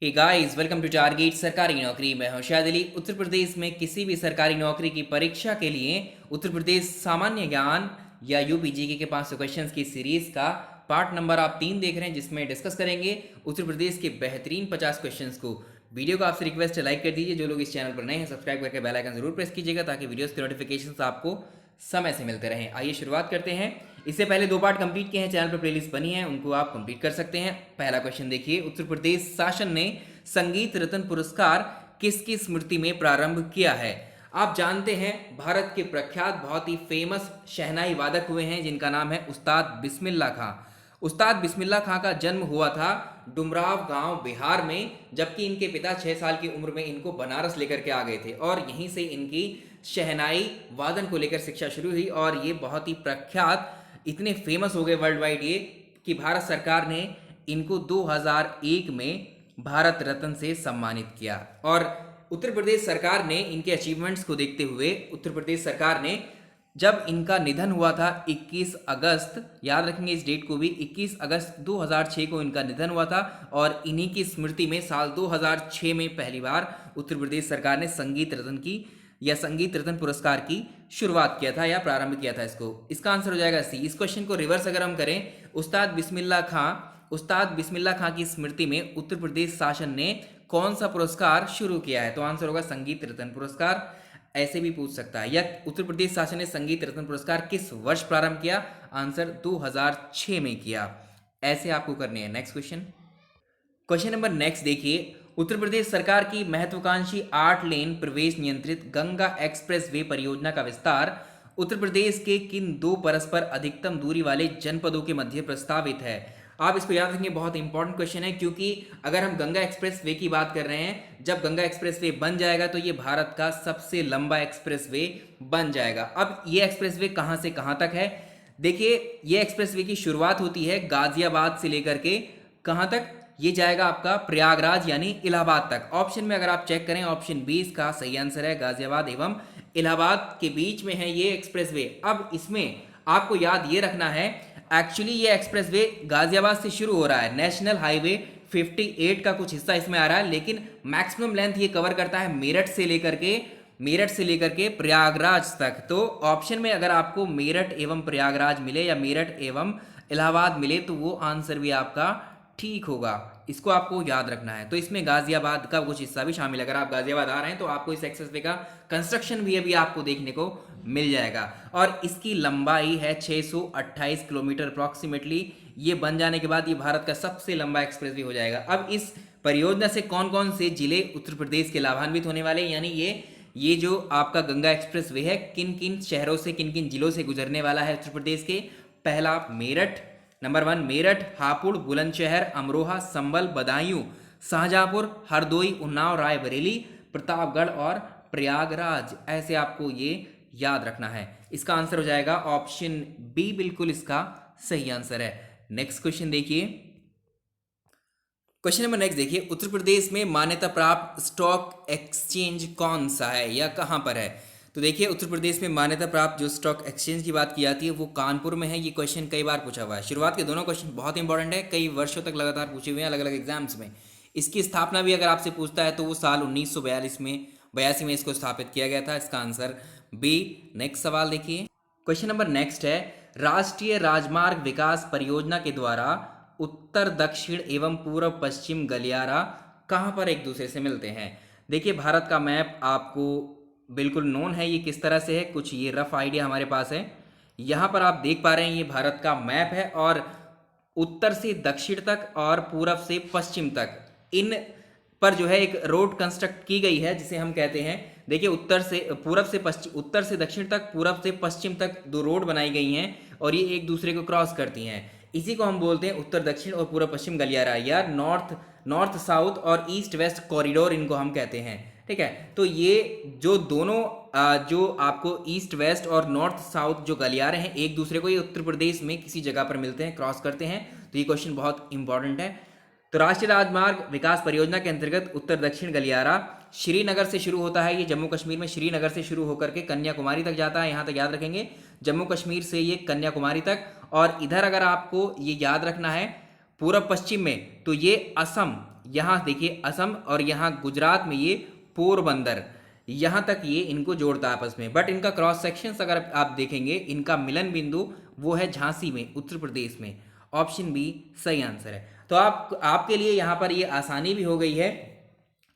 Hey guys, welcome to target सरकारी नौकरी। मैं हूं शायद अली। उत्तर प्रदेश में किसी भी सरकारी नौकरी की परीक्षा के लिए उत्तर प्रदेश सामान्य ज्ञान या यूपीजीके के 500 क्वेश्चंस की सीरीज का पार्ट नंबर आप 3 देख रहे हैं, जिसमें डिस्कस करेंगे उत्तर प्रदेश के बेहतरीन 50 क्वेश्चंस को। वीडियो को आपसे रिक्वेस्ट है, लाइक कर दीजिए। जो लोग इस चैनल पर नए हैं, सब्सक्राइब करके बेल आइकन जरूर प्रेस कीजिएगा ताकि वीडियोस के नोटिफिकेशंस आपको समय से मिलते रहें। आइए शुरुआत करते हैं। इससे पहले 2 पार्ट कंप्लीट किए हैं, चैनल पर प्लेलिस्ट बनी है, उनको आप कंप्लीट कर सकते हैं। पहला क्वेश्चन देखिए, उत्तर प्रदेश शासन ने संगीत रत्न पुरस्कार किसकी स्मृति में प्रारंभ किया है? आप जानते हैं, भारत के प्रख्यात बहुत ही फेमस शहनाई वादक हुए हैं जिनका नाम है उस्ताद बिस्मिल्लाह खां। उस्ताद बिस्मिल्लाह खां का जन्म हुआ था डुमराव गांव बिहार में, जबकि इनके पिता 6 साल की उम्र में इनको बनारस लेकर के आ गए थे और यहीं से इनकी शहनाई वादन को लेकर शिक्षा शुरू हुई और ये बहुत ही प्रख्यात, इतने फेमस हो गए वर्ल्ड वाइड ये कि भारत सरकार ने इनको 2001 में भारत रत्न से सम्मानित किया। और उत्तर प्रदेश सरकार ने इनके अचीवमेंट्स को देखते हुए उत्तर प्रदेश सरकार ने, जब इनका निधन हुआ था 21 अगस्त, याद रखेंगे इस डेट को भी, 21 अगस्त 2006 को इनका निधन हुआ था और इन्हीं की स्मृति में साल 2006 में पहली बार उत्तर प्रदेश सरकार ने संगीत रत्न की या संगीत रत्न पुरस्कार की शुरुआत किया था या प्रारंभ किया था इसको। इसका आंसर हो जाएगा सी। इस क्वेश्चन को रिवर्स अगर हम करें, उस्ताद बिस्मिल्लाह खां की स्मृति में उत्तर प्रदेश शासन ने कौन सा पुरस्कार शुरू किया है, तो आंसर होगा संगीत रत्न पुरस्कार। ऐसे भी पूछ सकता है, या उत्तर प्रदेश शासन ने संगीत रत्न पुरस्कार किस वर्ष प्रारंभ किया, आंसर 2006 में किया। ऐसे आपको करने हैं। नेक्स्ट क्वेश्चन नंबर नेक्स्ट देखिए, उत्तर प्रदेश सरकार की महत्वाकांक्षी 8 लेन प्रवेश नियंत्रित गंगा एक्सप्रेस वे परियोजना का विस्तार उत्तर प्रदेश के किन 2 परस्पर अधिकतम दूरी वाले जनपदों के मध्य प्रस्तावित है? आप इसको याद रखेंगे, बहुत इंपॉर्टेंट क्वेश्चन है, क्योंकि अगर हम गंगा एक्सप्रेस वे की बात कर रहे हैं, जब गंगा एक्सप्रेस वे बन जाएगा तो ये भारत का सबसे लंबा एक्सप्रेस वे बन जाएगा। अब ये एक्सप्रेस वे कहाँ से कहाँ तक है? देखिए, ये एक्सप्रेस वे की शुरुआत होती है गाजियाबाद से लेकर के कहाँ तक, ये जाएगा आपका प्रयागराज यानी इलाहाबाद तक। ऑप्शन में अगर आप चेक करें, ऑप्शन बी इसका सही आंसर है, गाजियाबाद एवं इलाहाबाद के बीच में है ये एक्सप्रेसवे। अब इसमें आपको याद ये रखना है, एक्चुअली ये एक्सप्रेसवे गाजियाबाद से शुरू हो रहा है, नेशनल हाईवे 58 का कुछ हिस्सा इसमें आ रहा है, लेकिन मैक्सिमम लेंथ ये कवर करता है मेरठ से लेकर के प्रयागराज तक। तो ऑप्शन में अगर आपको मेरठ एवं प्रयागराज मिले या मेरठ एवं इलाहाबाद मिले तो वो आंसर भी आपका ठीक होगा। इसको आपको याद रखना है। तो इसमें गाजियाबाद का कुछ हिस्सा भी शामिल है। अगर आप गाजियाबाद आ रहे हैं तो आपको इस एक्सप्रेसवे का कंस्ट्रक्शन भी अभी आपको देखने को मिल जाएगा और इसकी लंबाई है 628 किलोमीटर अप्रॉक्सीमेटली। ये बन जाने के बाद ये भारत का सबसे लंबा एक्सप्रेसवे हो जाएगा। अब इस परियोजना से कौन कौन से जिले उत्तर प्रदेश के लाभान्वित होने वाले, यानी ये जो आपका गंगा एक्सप्रेस वे है, किन किन शहरों से, किन किन जिलों से गुजरने वाला है उत्तर प्रदेश के? पहला मेरठ, नंबर 1 मेरठ, हापुड़, बुलंदशहर, अमरोहा, संभल, बदायूं, शाहजहांपुर, हरदोई, उन्नाव, रायबरेली, प्रतापगढ़ और प्रयागराज। ऐसे आपको ये याद रखना है। इसका आंसर हो जाएगा ऑप्शन बी, बिल्कुल इसका सही आंसर है। नेक्स्ट क्वेश्चन देखिए, क्वेश्चन नंबर नेक्स्ट देखिए, उत्तर प्रदेश में मान्यता प्राप्त स्टॉक एक्सचेंज कौन सा है या कहां पर है? तो देखिए, उत्तर प्रदेश में मान्यता प्राप्त जो स्टॉक एक्सचेंज की बात की जाती है वो कानपुर में है। ये क्वेश्चन कई बार पूछा हुआ है। शुरुआत के दोनों क्वेश्चन बहुत इंपॉर्टेंट है, कई वर्षों तक लगातार पूछे हुए हैं अलग अलग एग्जाम्स में। इसकी स्थापना भी अगर आपसे पूछता है तो वो साल 1982 में इसको स्थापित किया गया था। इसका आंसर बी। नेक्स्ट सवाल देखिए, क्वेश्चन नंबर नेक्स्ट है, राष्ट्रीय राजमार्ग विकास परियोजना के द्वारा उत्तर दक्षिण एवं पूर्व पश्चिम गलियारा कहाँ पर एक दूसरे से मिलते हैं? देखिए, भारत का मैप आपको बिल्कुल नोन है, ये किस तरह से है, कुछ ये रफ आइडिया हमारे पास है। यहाँ पर आप देख पा रहे हैं ये भारत का मैप है और उत्तर से दक्षिण तक और पूरब से पश्चिम तक इन पर जो है एक रोड कंस्ट्रक्ट की गई है जिसे हम कहते हैं, देखिए, उत्तर से दक्षिण तक, पूरब से पश्चिम तक 2 रोड बनाई गई हैं और ये एक दूसरे को क्रॉस करती हैं। इसी को हम बोलते हैं उत्तर दक्षिण और पूर्व पश्चिम गलियारा, या नॉर्थ साउथ और ईस्ट वेस्ट कॉरिडोर इनको हम कहते हैं। ठीक है, तो ये जो दोनों जो आपको ईस्ट वेस्ट और नॉर्थ साउथ जो गलियारे हैं एक दूसरे को, ये उत्तर प्रदेश में किसी जगह पर मिलते हैं, क्रॉस करते हैं। तो ये क्वेश्चन बहुत इंपॉर्टेंट है। तो राष्ट्रीय राजमार्ग विकास परियोजना के अंतर्गत उत्तर दक्षिण गलियारा श्रीनगर से शुरू होता है। ये जम्मू कश्मीर में श्रीनगर से शुरू होकर के कन्याकुमारी तक जाता है। यहाँ तक याद रखेंगे, जम्मू कश्मीर से ये कन्याकुमारी तक। और इधर अगर आपको ये याद रखना है पूर्व पश्चिम में, तो ये असम यहाँ देखिए असम और यहाँ गुजरात में ये पोरबंदर, यहाँ तक ये इनको जोड़ता है आपस में। बट इनका क्रॉस सेक्शन अगर आप देखेंगे, इनका मिलन बिंदु वो है झांसी में, उत्तर प्रदेश में। ऑप्शन बी सही आंसर है। तो आपके लिए यहाँ पर ये आसानी भी हो गई है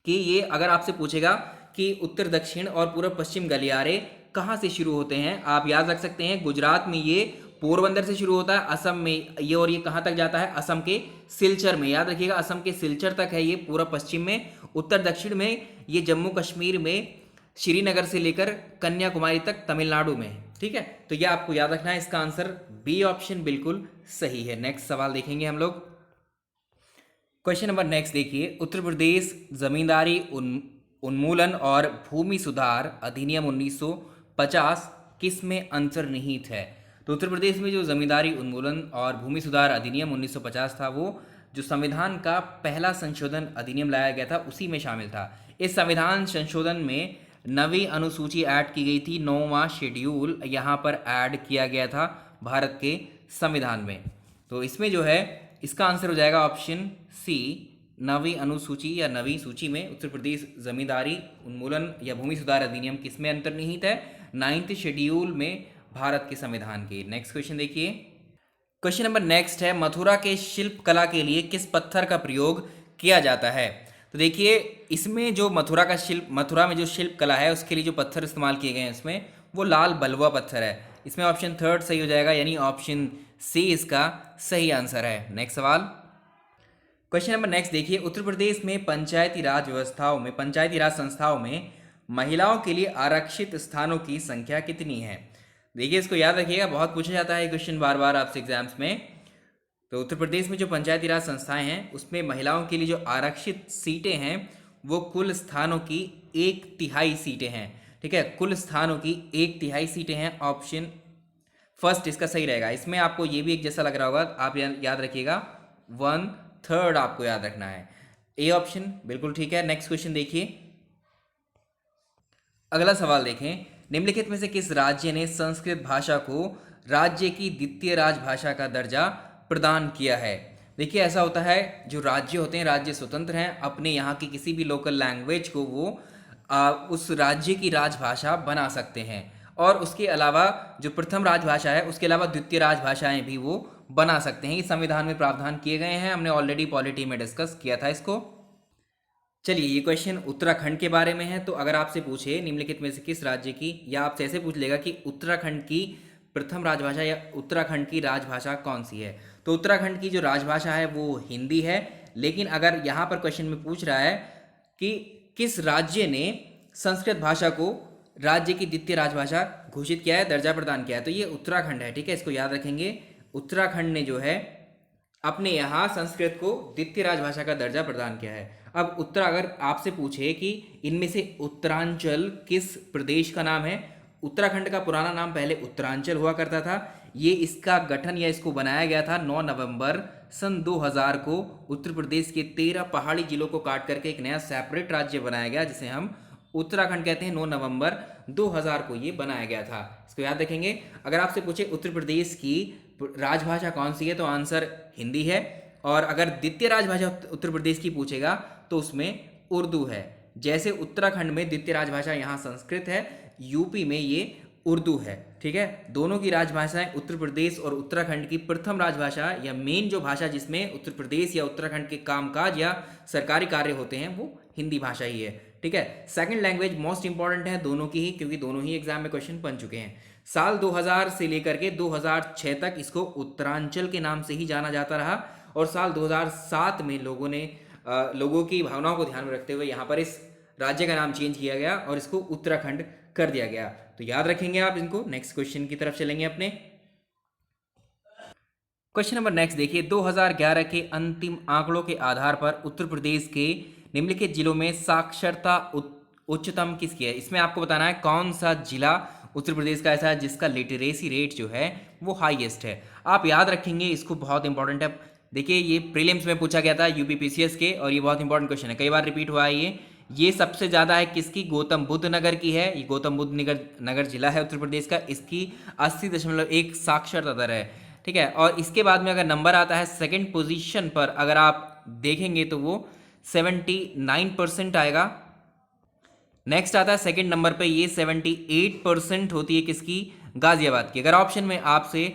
कि ये अगर आपसे पूछेगा कि उत्तर दक्षिण और पूर्व पश्चिम गलियारे कहाँ से शुरू होते हैं, आप याद रख सकते हैं गुजरात में ये पोरबंदर से शुरू होता है, असम में ये, और ये कहाँ तक जाता है, असम के सिलचर में। याद रखिएगा असम के सिलचर तक है ये पूर्व पश्चिम में। उत्तर दक्षिण में ये जम्मू कश्मीर में श्रीनगर से लेकर कन्याकुमारी तक तमिलनाडु में। ठीक है, तो ये आपको याद रखना है। इसका आंसर बी ऑप्शन बिल्कुल सही है। नेक्स्ट सवाल देखेंगे हम लोग। क्वेश्चन नंबर नेक्स्ट देखिए, उत्तर प्रदेश जमींदारी उन्मूलन और भूमि सुधार अधिनियम 1950 किस में अंतर्निहित है? तो उत्तर प्रदेश में जो जमींदारी उन्मूलन और भूमि सुधार अधिनियम 1950 था, वो जो संविधान का पहला संशोधन अधिनियम लाया गया था उसी में शामिल था। इस संविधान संशोधन में 9वीं अनुसूची ऐड की गई थी, 9वां शेड्यूल यहाँ पर ऐड किया गया था भारत के संविधान में। तो इसमें जो है इसका आंसर हो जाएगा ऑप्शन सी, 9वीं अनुसूची या 9वीं सूची में उत्तर प्रदेश जमींदारी उन्मूलन या भूमि सुधार अधिनियम किस में अंतर्निहित है? 9th शेड्यूल में भारत के संविधान के। नेक्स्ट क्वेश्चन देखिए। क्वेश्चन नंबर नेक्स्ट है, मथुरा के शिल्प कला के लिए किस पत्थर का प्रयोग किया जाता है? तो देखिए इसमें जो मथुरा में जो शिल्प कला है उसके लिए जो पत्थर इस्तेमाल किए गए हैं इसमें वो लाल बलुआ पत्थर है। इसमें ऑप्शन थर्ड सही हो जाएगा, यानी ऑप्शन सी इसका सही आंसर है। नेक्स्ट सवाल, क्वेश्चन नंबर नेक्स्ट देखिए, उत्तर प्रदेश में पंचायती राज संस्थाओं में महिलाओं के लिए आरक्षित स्थानों की संख्या कितनी है? देखिए इसको याद रखिएगा, बहुत पूछा जाता है क्वेश्चन बार बार आपसे एग्जाम्स में। तो उत्तर प्रदेश में जो पंचायती राज संस्थाएं हैं उसमें महिलाओं के लिए जो आरक्षित सीटें हैं वो कुल स्थानों की 1/3 सीटें हैं। ठीक है, कुल स्थानों की 1/3 सीटें हैं। ऑप्शन फर्स्ट इसका सही रहेगा। इसमें आपको ये भी एक जैसा लग रहा होगा, आप याद रखिएगा 1/3 आपको याद रखना है। ए ऑप्शन बिल्कुल ठीक है। नेक्स्ट क्वेश्चन देखिए, अगला सवाल देखें, निम्नलिखित में से किस राज्य ने संस्कृत भाषा को राज्य की द्वितीय राजभाषा का दर्जा प्रदान किया है? देखिए ऐसा होता है, जो राज्य होते हैं, राज्य स्वतंत्र हैं, अपने यहाँ की किसी भी लोकल लैंग्वेज को वो उस राज्य की राजभाषा बना सकते हैं, और उसके अलावा जो प्रथम राजभाषा है उसके अलावा द्वितीय राजभाषाएं भी वो बना सकते हैं। इस संविधान में प्रावधान किए गए हैं, हमने ऑलरेडी पॉलिटी में डिस्कस किया था इसको। चलिए ये क्वेश्चन उत्तराखंड के बारे में है। तो अगर आपसे पूछे निम्नलिखित में से किस राज्य की, या आपसे ऐसे पूछ लेगा कि उत्तराखंड की प्रथम राजभाषा या उत्तराखंड की राजभाषा कौन सी है, तो उत्तराखंड की जो राजभाषा है वो हिंदी है। लेकिन अगर यहाँ पर क्वेश्चन में पूछ रहा है कि किस राज्य ने संस्कृत भाषा को राज्य की द्वितीय राजभाषा घोषित किया है, दर्जा प्रदान किया है, तो ये उत्तराखंड है। ठीक है, इसको याद रखेंगे, उत्तराखंड ने जो है अपने यहाँ संस्कृत को द्वितीय राजभाषा का दर्जा प्रदान किया है। अब अगर आपसे पूछे कि इनमें से उत्तरांचल किस प्रदेश का नाम है, उत्तराखंड का पुराना नाम पहले उत्तरांचल हुआ करता था। ये इसका गठन या इसको बनाया गया था 9 नवंबर सन 2000 को। उत्तर प्रदेश के 13 पहाड़ी जिलों को काट करके एक नया सेपरेट राज्य बनाया गया जिसे हम उत्तराखंड कहते हैं। 9 नवंबर 2000 को ये बनाया गया था, इसको याद रखेंगे। अगर आपसे पूछे उत्तर प्रदेश की राजभाषा कौन सी है, तो आंसर हिंदी है। और अगर द्वितीय राजभाषा उत्तर प्रदेश की पूछेगा तो उसमें उर्दू है। जैसे उत्तराखंड में द्वितीय राजभाषा यहाँ संस्कृत है, यूपी में ये उर्दू है। ठीक है, दोनों की राजभाषाएं उत्तर प्रदेश और उत्तराखंड की प्रथम राजभाषा या मेन जो भाषा जिसमें उत्तर प्रदेश या उत्तराखंड के कामकाज या सरकारी कार्य होते हैं वो हिंदी भाषा ही है। ठीक है, सेकंड लैंग्वेज मोस्ट इंपॉर्टेंट है दोनों की ही, क्योंकि दोनों ही एग्जाम में क्वेश्चन बन चुके हैं। साल 2000 से लेकर के 2006 तक इसको उत्तरांचल के नाम से ही जाना जाता रहा, और साल 2007 में लोगों की भावनाओं को ध्यान में रखते हुए यहाँ पर इस राज्य का नाम चेंज किया गया और इसको उत्तराखंड कर दिया गया। तो याद रखेंगे आप इनको। नेक्स्ट क्वेश्चन की तरफ चलेंगे अपने। क्वेश्चन नंबर नेक्स्ट देखिए, 2011 के अंतिम आंकड़ों के आधार पर उत्तर प्रदेश के निम्नलिखित जिलों में साक्षरता उच्चतम किसकी है? इसमें आपको बताना है कौन सा जिला उत्तर प्रदेश का ऐसा है जिसका लिटरेसी रेट जो है वो हाईएस्ट है। आप याद रखेंगे इसको, बहुत इंपॉर्टेंट है। देखिए ये प्रीलिम्स में पूछा गया था यूपीपीसीएस के, और ये बहुत इंपॉर्टेंट क्वेश्चन है, कई बार रिपीट हुआ है ये सबसे ज़्यादा है किसकी? गौतम बुद्ध नगर की है। ये गौतम बुद्ध नगर जिला है उत्तर प्रदेश का, इसकी 80.1 साक्षरता दर है। ठीक है, और इसके बाद में अगर नंबर आता है सेकंड पोजीशन पर, अगर आप देखेंगे तो वो 79% आएगा। नेक्स्ट आता है सेकंड नंबर पे, ये 78% होती है किसकी, गाजियाबाद की। अगर ऑप्शन में आपसे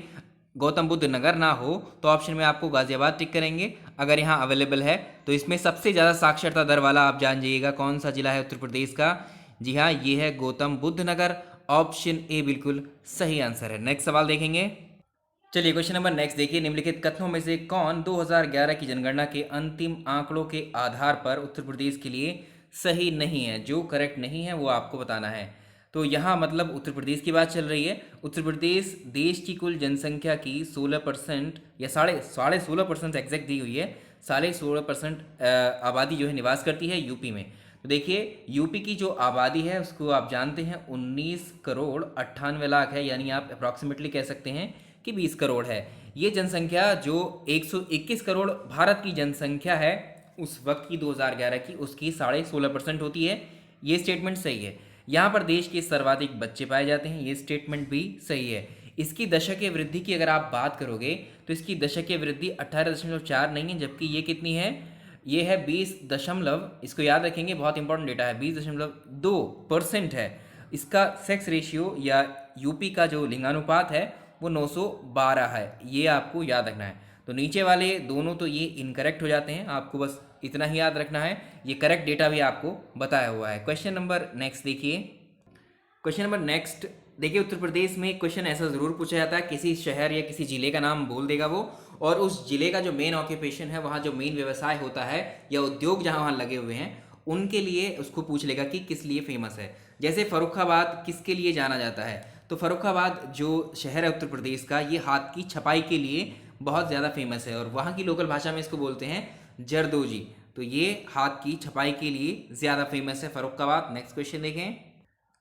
गौतम बुद्ध नगर ना हो तो ऑप्शन में आपको गाजियाबाद टिक करेंगे। अगर यहाँ अवेलेबल है तो इसमें सबसे ज़्यादा साक्षरता दर वाला आप जान जाइएगा कौन सा जिला है उत्तर प्रदेश का। जी हाँ, ये है गौतम बुद्ध नगर। ऑप्शन ए बिल्कुल सही आंसर है। नेक्स्ट सवाल देखेंगे। चलिए क्वेश्चन नंबर नेक्स्ट देखिए। निम्नलिखित कथनों में से कौन 2011 की जनगणना के अंतिम आंकड़ों के आधार पर उत्तर प्रदेश के लिए सही नहीं है? जो करेक्ट नहीं है वो आपको बताना है। तो यहाँ मतलब उत्तर प्रदेश की बात चल रही है। उत्तर प्रदेश देश की कुल जनसंख्या की 16% या साढ़े 16.5% एग्जैक्ट दी हुई है। 16.5% आबादी जो है निवास करती है यूपी में। तो देखिए यूपी की जो आबादी है उसको आप जानते हैं 19 करोड़ 98 लाख है, यानी आप अप्रॉक्सीमेटली कह सकते हैं कि 20 करोड़ है। ये जनसंख्या जो 121 करोड़ भारत की जनसंख्या है उस वक्त की 2011 की, उसकी 16.5% होती है। ये स्टेटमेंट सही है। यहाँ पर देश के सर्वाधिक बच्चे पाए जाते हैं, ये स्टेटमेंट भी सही है। इसकी दशकीय वृद्धि की अगर आप बात करोगे तो इसकी दशकीय वृद्धि 18.4 नहीं है, जबकि ये कितनी है, ये है 20 दशमलव, इसको याद रखेंगे बहुत इंपॉर्टेंट डेटा है, 20.2% है। इसका सेक्स रेशियो या यूपी का जो लिंगानुपात है वो 912 है, ये आपको याद रखना है। तो नीचे वाले दोनों तो ये इनकरेक्ट हो जाते हैं, आपको बस इतना ही याद रखना है। ये करेक्ट डेटा भी आपको बताया हुआ है। क्वेश्चन नंबर नेक्स्ट देखिए। क्वेश्चन नंबर नेक्स्ट देखिए। उत्तर प्रदेश में क्वेश्चन ऐसा ज़रूर पूछा जाता है, किसी शहर या किसी जिले का नाम बोल देगा वो, और उस जिले का जो मेन ऑक्यूपेशन है, वहाँ जो मेन व्यवसाय होता है या उद्योग जहाँ वहाँ लगे हुए हैं, उनके लिए उसको पूछ लेगा कि किस लिए फेमस है। जैसे फर्रुखाबाद किसके लिए जाना जाता है, तो फर्रुखाबाद जो शहर है उत्तर प्रदेश का, ये हाथ की छपाई के लिए बहुत ज़्यादा फेमस है, और वहाँ की लोकल भाषा में इसको बोलते हैं जरदोजी। तो ये हाथ की छपाई के लिए ज़्यादा फेमस है फर्रुखाबाद। नेक्स्ट क्वेश्चन देखें।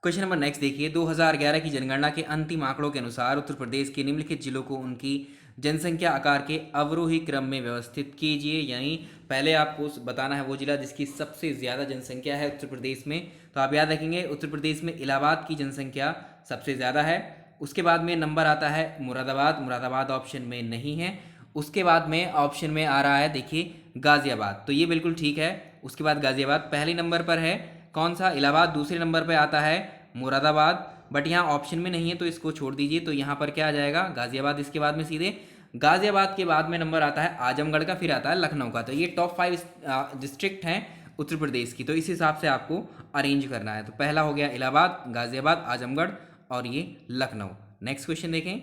क्वेश्चन नंबर नेक्स्ट देखिए। 2011 की जनगणना के अंतिम आंकड़ों के अनुसार उत्तर प्रदेश के निम्नलिखित जिलों को उनकी जनसंख्या आकार के अवरोही क्रम में व्यवस्थित कीजिए। यानी पहले आपको बताना है वो जिला जिसकी सबसे ज़्यादा जनसंख्या है उत्तर प्रदेश में। तो आप याद रखेंगे उत्तर प्रदेश में इलाहाबाद की जनसंख्या सबसे ज़्यादा है। उसके बाद में नंबर आता है मुरादाबाद, मुरादाबाद ऑप्शन में नहीं है। उसके बाद में ऑप्शन में आ रहा है देखिए गाज़ियाबाद, तो ये बिल्कुल ठीक है। उसके बाद गाज़ियाबाद पहले नंबर पर है, कौन सा, इलाहाबाद। दूसरे नंबर पे आता है मुरादाबाद, बट यहाँ ऑप्शन में नहीं है तो इसको छोड़ दीजिए। तो यहाँ पर क्या आ जाएगा, गाज़ियाबाद। इसके बाद में सीधे गाज़ियाबाद के बाद में नंबर आता है आजमगढ़ का, फिर आता है लखनऊ का। तो ये टॉप 5 डिस्ट्रिक्ट हैं उत्तर प्रदेश की, तो इस हिसाब से आपको अरेंज करना है। तो पहला हो गया इलाहाबाद, गाज़ियाबाद, आजमगढ़ और ये लखनऊ। नेक्स्ट क्वेश्चन देखें।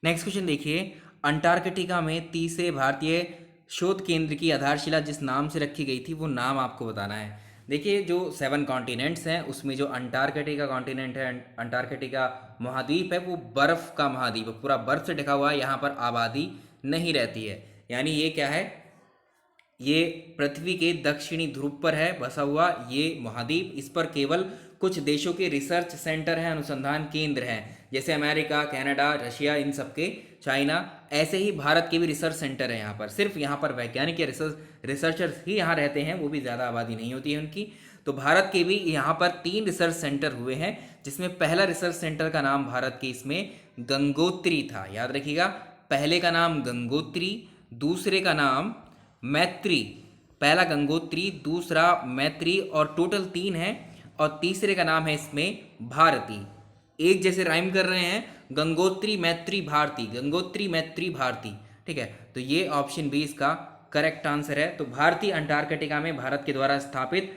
नेक्स्ट क्वेश्चन देखिए। अंटार्कटिका में तीसरे भारतीय शोध केंद्र की आधारशिला जिस नाम से रखी गई थी वो नाम आपको बताना है। देखिए जो 7 कॉन्टिनेंट्स हैं उसमें जो अंटार्कटिका कॉन्टिनेंट है, अंटार्कटिका महाद्वीप है, वो बर्फ़ का महाद्वीप है, पूरा बर्फ़ से ढका हुआ है। यहाँ पर आबादी नहीं रहती है, यानी ये क्या है, ये पृथ्वी के दक्षिणी ध्रुव पर है बसा हुआ ये महाद्वीप। इस पर केवल कुछ देशों के रिसर्च सेंटर हैं, अनुसंधान केंद्र हैं, जैसे अमेरिका, कनाडा, रशिया, इन सब के, चाइना। ऐसे ही भारत के भी रिसर्च सेंटर है यहाँ पर। सिर्फ यहाँ पर वैज्ञानिक या रिसर्चर्स ही यहाँ रहते हैं, वो भी ज़्यादा आबादी नहीं होती है उनकी। तो भारत के भी यहाँ पर 3 रिसर्च सेंटर हुए हैं, जिसमें पहला रिसर्च सेंटर का नाम भारत के इसमें गंगोत्री था, याद रखिएगा। पहले का नाम गंगोत्री, दूसरे का नाम मैत्री। पहला गंगोत्री, दूसरा मैत्री, और टोटल 3 है। और तीसरे का नाम है इसमें भारती। एक जैसे राइम कर रहे हैं, गंगोत्री मैत्री भारती, गंगोत्री मैत्री भारती, ठीक है। तो ये ऑप्शन बी इसका करेक्ट आंसर है। तो भारतीय अंटार्कटिका में भारत के द्वारा स्थापित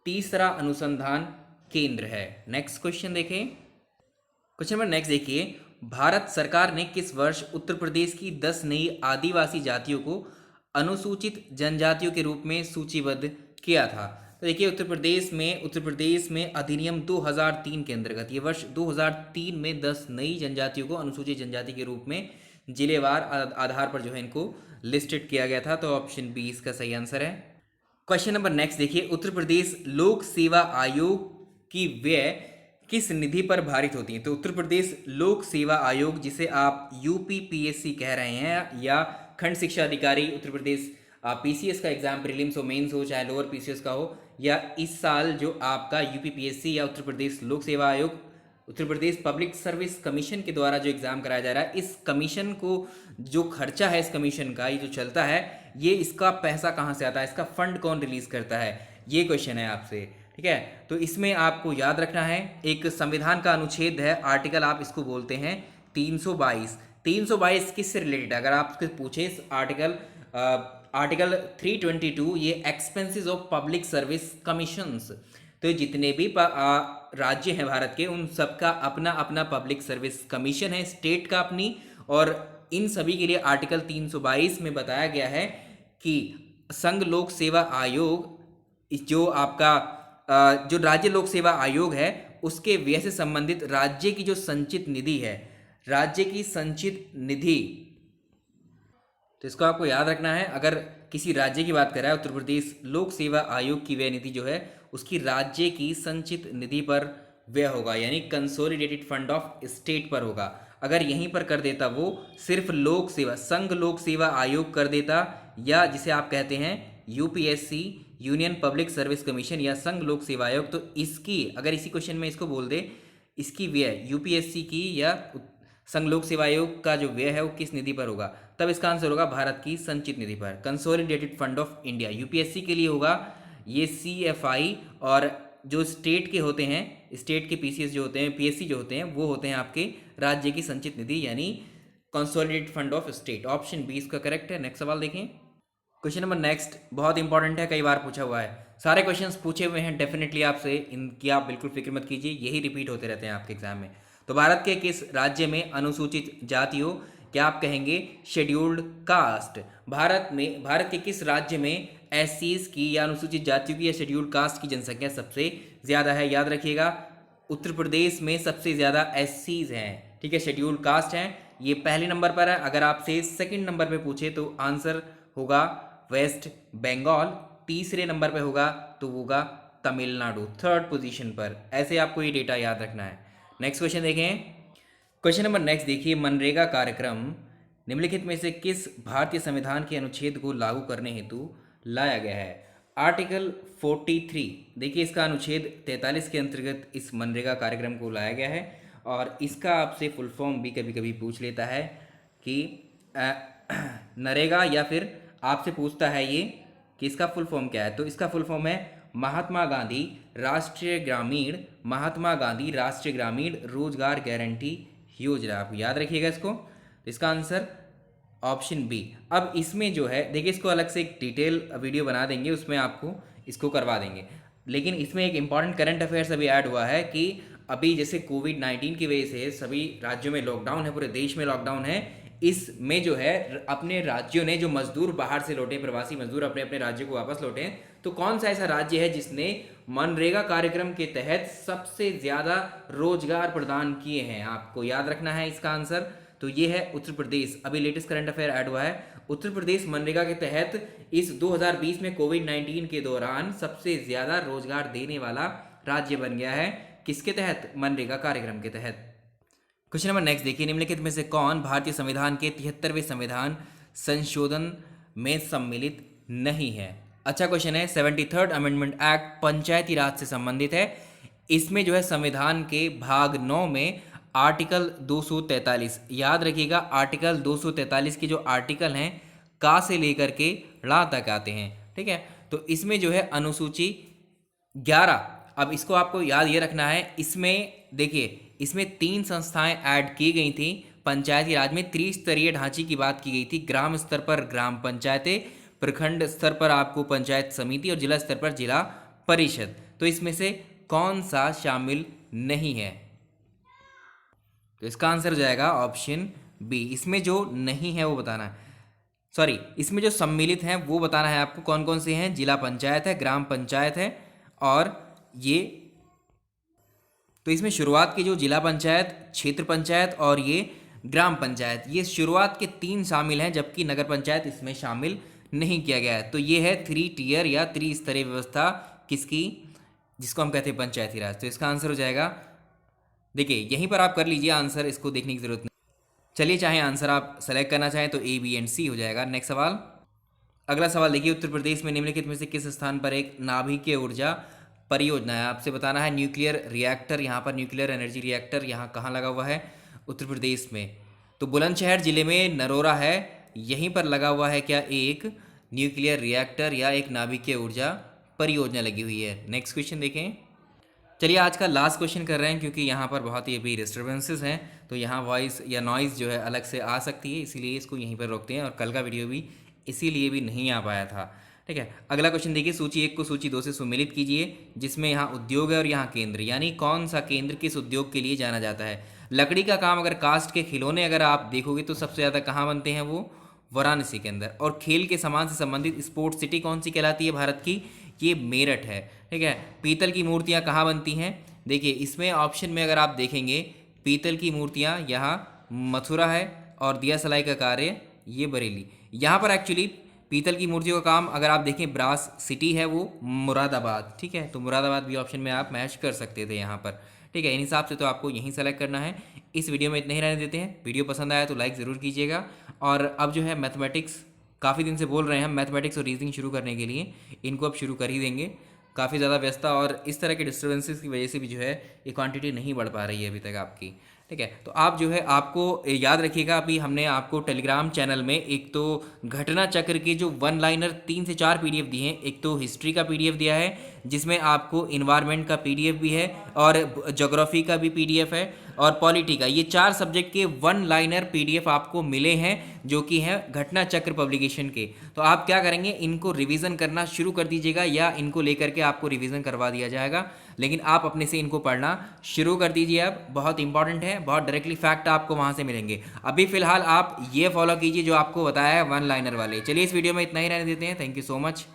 तीसरा अनुसंधान केंद्र है। नेक्स्ट क्वेश्चन देखें। क्वेश्चन नंबर नेक्स्ट देखिए। भारत सरकार ने किस वर्ष उत्तर प्रदेश की 10 नई आदिवासी जातियों को अनुसूचित जनजातियों के रूप में सूचीबद्ध किया था? तो देखिए उत्तर प्रदेश में अधिनियम 2003 के अंतर्गत ये वर्ष 2003 में 10 नई जनजातियों को अनुसूचित जनजाति के रूप में जिलेवार आधार पर जो है इनको लिस्टेड किया गया था। तो ऑप्शन बी इसका सही आंसर है। क्वेश्चन नंबर नेक्स्ट देखिए। उत्तर प्रदेश लोक सेवा आयोग की व्यय किस निधि पर भारित होती है? तो उत्तर प्रदेश लोक सेवा आयोग, जिसे आप यूपीपीएससी कह रहे हैं, या खंड शिक्षा अधिकारी उत्तर प्रदेश, पीसीएस का एग्जाम, प्रीलिम्स हो, मेंस हो, चाहे लोअर पीसीएस का हो, या इस साल जो आपका यूपीपीएससी या उत्तर प्रदेश लोक सेवा आयोग Uttar Pradesh public service commission के द्वारा जो एग्ज़ाम कराया जा रहा है, इस कमीशन को जो खर्चा है, इस कमीशन का ये जो चलता है, ये इसका पैसा कहाँ से आता है, इसका फंड कौन रिलीज करता है, ये क्वेश्चन है आपसे। ठीक है, तो इसमें आपको याद रखना है एक संविधान का अनुच्छेद है, आर्टिकल आप इसको बोलते हैं 322। 322 किससे रिलेटेड है, अगर आपसे पूछे इस आर्टिकल 322, ये expenses of public service commissions. तो जितने भी राज्य हैं भारत के, उन सबका अपना अपना पब्लिक सर्विस कमीशन है, स्टेट का अपनी, और इन सभी के लिए आर्टिकल 322 में बताया गया है कि संघ लोक सेवा आयोग, जो आपका जो राज्य लोक सेवा आयोग है, उसके व्यय से संबंधित राज्य की जो संचित निधि है, राज्य की संचित निधि, तो इसको आपको याद रखना है। अगर किसी राज्य की बात कर रहा है, उत्तर प्रदेश लोक सेवा आयोग की व्यय निधि जो है, उसकी राज्य की संचित निधि पर व्यय होगा, यानी कंसोलिडेटेड फंड ऑफ स्टेट पर होगा। अगर यहीं पर कर देता वो सिर्फ लोक सेवा, संघ लोक सेवा आयोग कर देता, या जिसे आप कहते हैं UPSC, union public service commission, या संघ लोक सेवा आयोग, तो इसकी अगर इसी क्वेश्चन में इसको बोल दे, इसकी व्यय यूपीएससी की या संघ लोक सेवा आयोग का जो व्यय है वो किस निधि पर होगा, तब इसका आंसर होगा भारत की संचित निधि पर, consolidated fund of India. UPSC के लिए होगा ये सीएफआई, और जो स्टेट के होते हैं, स्टेट के पीसीएस जो होते हैं, पीएससी जो होते हैं, वो होते हैं आपके राज्य की संचित निधि, यानी consolidated fund of state. Option B इसका करेक्ट है। नेक्स्ट सवाल देखें, क्वेश्चन नंबर नेक्स्ट बहुत इंपॉर्टेंट है, कई बार पूछा हुआ है, सारे क्वेश्चंस पूछे हुए हैं डेफिनेटली आपसे, इनकी आप बिल्कुल फिक्र मत कीजिए, यही रिपीट होते रहते हैं आपके एग्जाम में। तो भारत के किस राज्य में अनुसूचित जातियों, क्या आप कहेंगे शेड्यूल्ड कास्ट, भारत के किस राज्य में एससीज की या अनुसूचित जातियों की या शेड्यूल्ड कास्ट की जनसंख्या सबसे ज़्यादा है? याद रखिएगा, उत्तर प्रदेश में सबसे ज़्यादा एससीज हैं, ठीक है, शेड्यूल्ड कास्ट हैं, ये पहले नंबर पर है। अगर आपसे सेकंड नंबर पे पूछे तो आंसर होगा वेस्ट बंगाल, तीसरे नंबर पे होगा तो होगा तमिलनाडु, थर्ड पोजीशन पर। ऐसे आपको ये डेटा याद रखना है। नेक्स्ट क्वेश्चन देखें, क्वेश्चन नंबर नेक्स्ट देखिए, मनरेगा कार्यक्रम निम्नलिखित में से किस भारतीय संविधान के अनुच्छेद को लागू करने हेतु लाया गया है? आर्टिकल 43, देखिए इसका अनुच्छेद 43 के अंतर्गत इस मनरेगा कार्यक्रम को लाया गया है, और इसका आपसे फुल फॉर्म भी कभी कभी पूछ लेता है कि नरेगा, या फिर आपसे पूछता है ये कि इसका फुल फॉर्म क्या है, तो इसका फुल फॉर्म है महात्मा गांधी राष्ट्रीय ग्रामीण रोजगार गारंटी योजना। आप याद रखिएगा इसको, तो इसका आंसर ऑप्शन बी। अब इसमें जो है देखिए, इसको अलग से एक डिटेल वीडियो बना देंगे, उसमें आपको इसको करवा देंगे, लेकिन इसमें एक इंपॉर्टेंट करंट अफेयर्स अभी ऐड हुआ है कि अभी जैसे कोविड-19 की वजह से सभी राज्यों में लॉकडाउन है, पूरे देश में लॉकडाउन है, इसमें जो है अपने राज्यों ने जो मजदूर बाहर से लौटे, प्रवासी मजदूर अपने अपने राज्य को वापस लौटे, तो कौन सा ऐसा राज्य है जिसने मनरेगा कार्यक्रम के तहत सबसे ज़्यादा रोजगार प्रदान किए हैं? आपको याद रखना है इसका आंसर, तो ये है उत्तर प्रदेश। अभी लेटेस्ट करंट अफेयर ऐड हुआ है, उत्तर प्रदेश मनरेगा के तहत इस 2020 में कोविड-19 के दौरान सबसे ज़्यादा रोजगार देने वाला राज्य बन गया है। किसके तहत? मनरेगा कार्यक्रम के तहत। क्वेश्चन नंबर नेक्स्ट देखिए, निम्नलिखित में से कौन भारतीय संविधान के 73वें संविधान संशोधन में सम्मिलित नहीं है? अच्छा क्वेश्चन है। 73rd अमेंडमेंट एक्ट पंचायती राज से संबंधित है। इसमें जो है संविधान के भाग 9 में आर्टिकल 243, याद रखिएगा आर्टिकल 243 के जो आर्टिकल हैं का से लेकर के ला तक आते हैं, ठीक है। तो इसमें जो है अनुसूची 11, अब इसको आपको याद ये रखना है, इसमें देखिए इसमें 3 संस्थाएं ऐड की गई थी पंचायती राज में। त्रिस्तरीय ढांचे की बात की गई थी, ग्राम स्तर पर ग्राम पंचायतें, प्रखंड स्तर पर आपको पंचायत समिति, और जिला स्तर पर जिला परिषद। तो इसमें से कौन सा शामिल नहीं है? तो इसका आंसर हो जाएगा ऑप्शन बी। इसमें जो नहीं है वो बताना है, सॉरी इसमें जो सम्मिलित हैं वो बताना है आपको कौन कौन से हैं। जिला पंचायत है, ग्राम पंचायत है, और ये तो इसमें शुरुआत की जो जिला पंचायत, क्षेत्र पंचायत और ये ग्राम पंचायत, ये शुरुआत के 3 शामिल हैं, जबकि नगर पंचायत इसमें शामिल नहीं किया गया है। तो ये है 3 टियर या त्रिस्तरीय व्यवस्था किसकी, जिसको हम कहते हैं पंचायती राज। तो इसका आंसर हो जाएगा, देखिए यहीं पर आप कर लीजिए आंसर, इसको देखने की जरूरत नहीं। चलिए चाहे आंसर आप सेलेक्ट करना चाहें तो ए, बी एंड सी हो जाएगा। नेक्स्ट सवाल, अगला सवाल देखिए, उत्तर प्रदेश में निम्नलिखित में से किस स्थान पर एक नाभिकीय ऊर्जा परियोजना है। आपसे बताना है न्यूक्लियर रिएक्टर, यहाँ पर न्यूक्लियर एनर्जी रिएक्टर यहाँ कहाँ लगा हुआ है, उत्तर प्रदेश में। तो बुलंदशहर जिले में नरोरा है, यहीं पर लगा हुआ है क्या एक न्यूक्लियर रिएक्टर या एक नाभिकीय ऊर्जा परियोजना लगी हुई है। नेक्स्ट क्वेश्चन देखें। चलिए आज का लास्ट क्वेश्चन कर रहे हैं, क्योंकि यहाँ पर बहुत ही अभी डिस्टर्बेंसेस हैं, तो यहाँ वॉइस या नॉइज़ जो है अलग से आ सकती है, इसीलिए इसको यहीं पर रोकते हैं। और कल का वीडियो भी इसीलिए भी नहीं आ पाया था। ठीक है, अगला क्वेश्चन देखिए। सूची 1 को सूची 2 से सुमेलित कीजिए, जिसमें यहाँ उद्योग है और यहाँ केंद्र, यानी कौन सा केंद्र किस उद्योग के लिए जाना जाता है। लकड़ी का काम, अगर कास्ट के खिलौने अगर आप देखोगे तो सबसे ज़्यादा कहाँ बनते हैं, वो वाराणसी के अंदर। और खेल के सामान से संबंधित स्पोर्ट्स सिटी कौन सी कहलाती है भारत की, ये मेरठ है। ठीक है, पीतल की मूर्तियाँ कहाँ बनती हैं, देखिए इसमें ऑप्शन में अगर आप देखेंगे पीतल की मूर्तियाँ यहाँ मथुरा है और दिया सलाई का कार्य ये बरेली। यहाँ पर एक्चुअली पीतल की मूर्तियों का काम अगर आप देखें ब्रास सिटी है वो मुरादाबाद। ठीक है, तो मुरादाबाद भी ऑप्शन में आप मैच कर सकते थे यहाँ पर। ठीक है, इन हिसाब से तो आपको यहीं सेलेक्ट करना है। इस वीडियो में इतना ही रहने देते हैं। वीडियो पसंद आया तो लाइक ज़रूर कीजिएगा। और अब जो है मैथमेटिक्स, काफ़ी दिन से बोल रहे हैं हम मैथमेटिक्स और रीजनिंग शुरू करने के लिए, इनको अब शुरू कर ही देंगे। काफ़ी ज़्यादा व्यस्तता और इस तरह के डिस्टर्बेंसेस की वजह से भी जो है ये क्वांटिटी नहीं बढ़ पा रही है अभी तक आपकी। ठीक है, तो आप जो है आपको याद रखिएगा, अभी हमने आपको टेलीग्राम चैनल में एक तो घटना चक्र के जो 1 लाइनर 3 से 4 पीडीएफ दिए हैं, एक तो हिस्ट्री का पीडीएफ दिया है जिसमें आपको इन्वायरमेंट का पीडीएफ भी है और ज्योग्राफी का भी पीडीएफ है और पॉलिटी का, ये 4 सब्जेक्ट के 1 लाइनर पीडीएफ आपको मिले हैं जो कि हैं घटना चक्र पब्लिकेशन के। तो आप क्या करेंगे, इनको रिवीजन करना शुरू कर दीजिएगा या इनको लेकर के आपको रिवीजन करवा दिया जाएगा, लेकिन आप अपने से इनको पढ़ना शुरू कर दीजिए। अब बहुत इंपॉर्टेंट है, बहुत डायरेक्टली फैक्ट आपको वहाँ से मिलेंगे। अभी फिलहाल आप ये फॉलो कीजिए जो आपको बताया है 1 लाइनर वाले। चलिए इस वीडियो में इतना ही रहने देते हैं। Thank you so much.